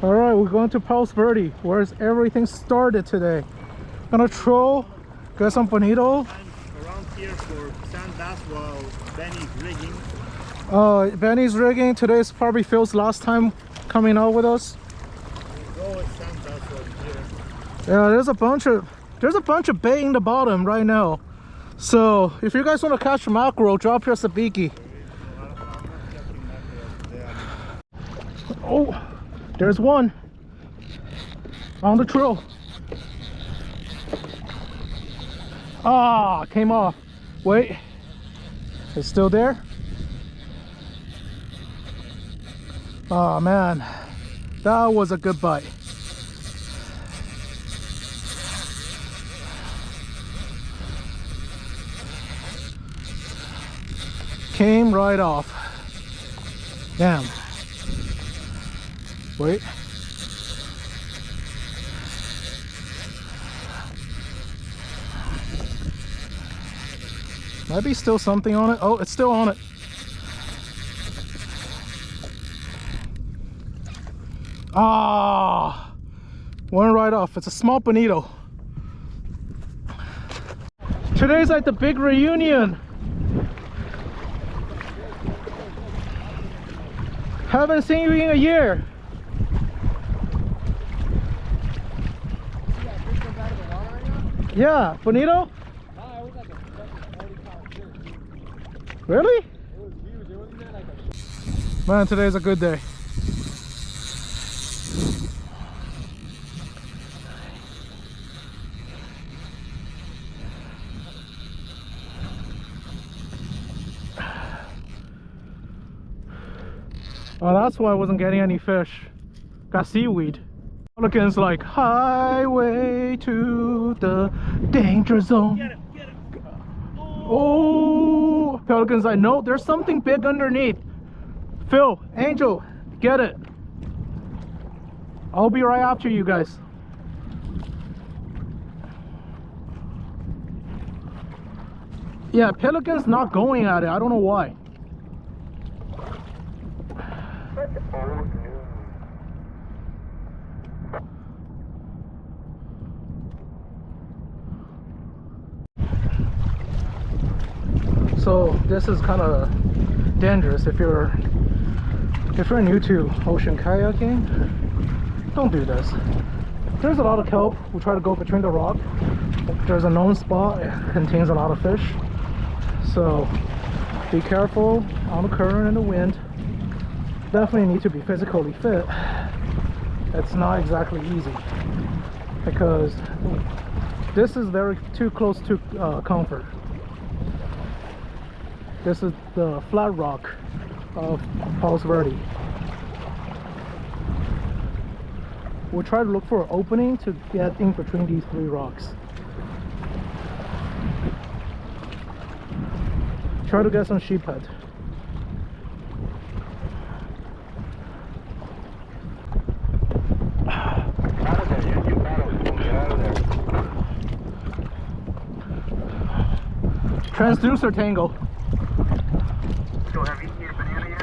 All right, we're going to Palos Verde, where everything started today. Gonna troll, get some bonito. I'm around here for sand bass while Benny's rigging. Benny's rigging. Today's probably Phil's last time coming out with us. We'll go with sand bass over here. Yeah, there's a bunch of bait in the bottom right now. So if you guys want to catch mackerel, drop your sabiki. Oh, there's one on the trail. Ah, came off. Wait, it's still there. Oh man, that was a good bite. Came right off. Damn. Wait. Might be still something on it. Oh, it's still on it. Ah, went right off. It's a small bonito. Today's like the big reunion. Haven't seen you in a year. Yeah, bonito? Really? It was huge. It wasn't that like a... Man, today's a good day. Oh, that's why I wasn't getting any fish. Got seaweed. Pelicans like highway to the danger zone. Get it, get it. Oh, Pelicans like, no, there's something big underneath. Phil, Angel, get it. I'll be right after you guys. Yeah, Pelican's not going at it. I don't know why. So this is kind of dangerous if you're new to ocean kayaking. Don't do this. There's a lot of kelp. We try to go between the rock. There's a known spot. It contains a lot of fish. So be careful on the current and the wind. Definitely need to be physically fit. It's not exactly easy because this is too close to comfort. This is the flat rock of Palos Verde. We'll try to look for an opening to get in between these three rocks. Try to get some sheephead. Transducer tangle. So have you eaten your banana yet?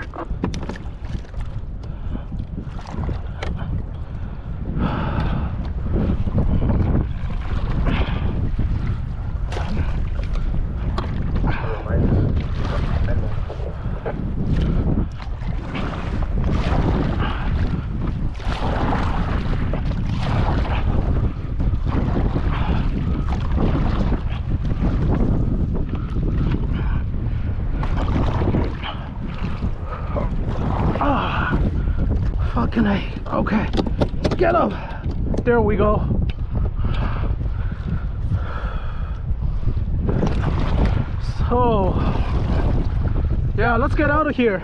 Fucking A. Okay. Get up. There we go. So, yeah, let's get out of here.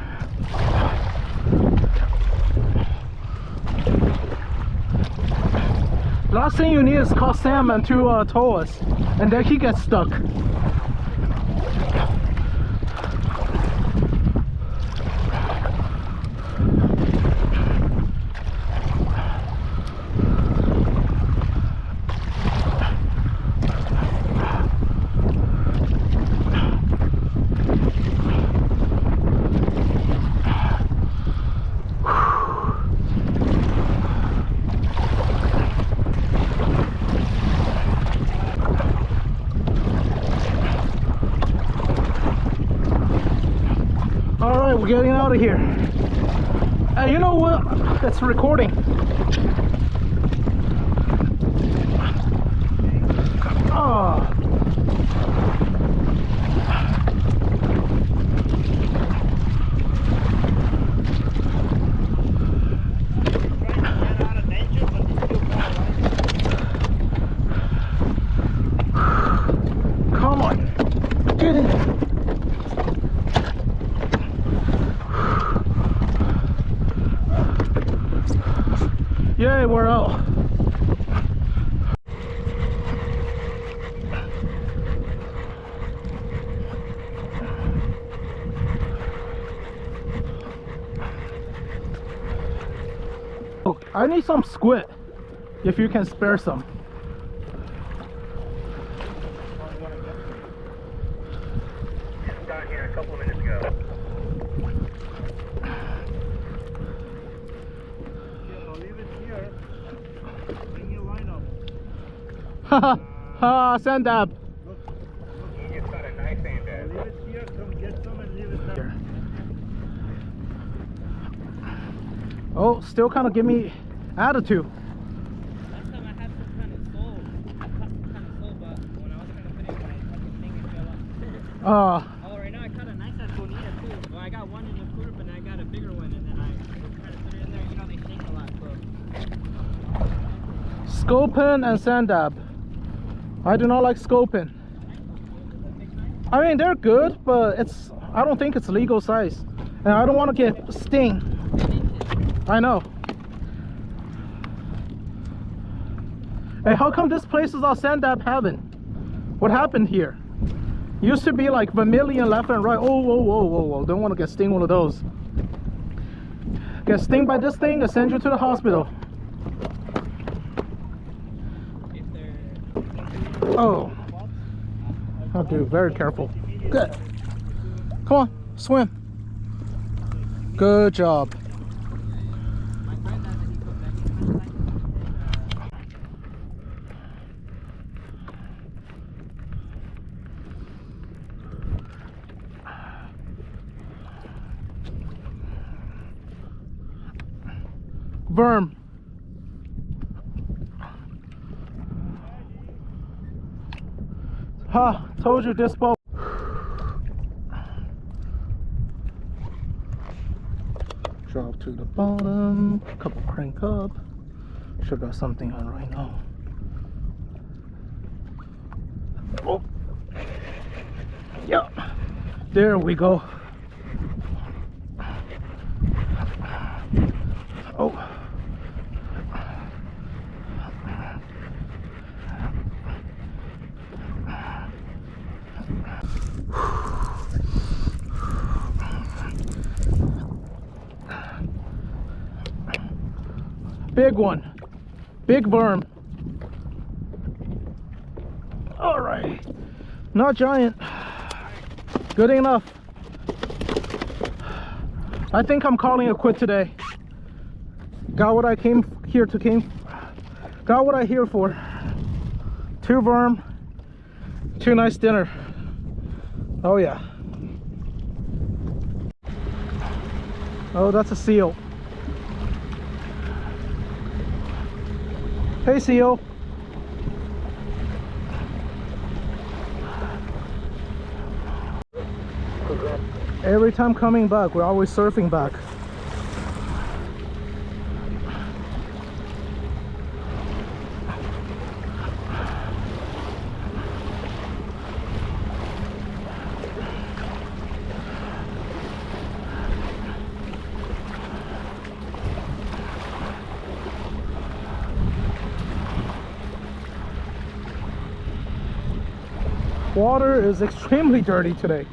Last thing you need is call Salmon to tow us, and then he gets stuck. of here. You know what? It's recording. Oh. Come on. Get in. Yay, we're out. Oh, I need some squid, if you can spare some. Got here a couple minutes ago. I'll leave it here. Bring your line up. Haha, ha, sand dab. Look. You just got a nice sand dab. Leave it here. Come get some and leave it there. Oh, still kind of give me attitude. Last time I had some kind of soul. I caught some kind of soul, but when I was trying to put it in my fucking thing, it fell off. Oh, right now I caught a nice ass bonita too. Well, I got one in the cooler, but then I got a bigger one, and then I was trying to put it in there. You know, they sink a lot, so. Scorpion and sand dab. I do not like scorpion. I mean, they're good, but I don't think it's legal size. And I don't want to get sting. I know. Hey, how come this place is all sand dab heaven? What happened here? Used to be like vermilion left and right. Oh, whoa, whoa, whoa, whoa. Don't want to get sting one of those. Get sting by this thing, I send you to the hospital. Oh. I'll do very careful. Good. Come on, swim. Good job. Worm. Ha, told you this boat. Drop to the bottom, couple crank up. Should got something on right now. Oh. Yep. There we go. Oh. Big one, big worm. All right, not giant, good enough. I think I'm calling it quit today. Got what I came here to got what I here for. 2 worm, 2 nice dinner. Oh yeah. Oh, that's a seal. Hey, seal. Every time coming back, we're always surfing back. Water is extremely dirty today.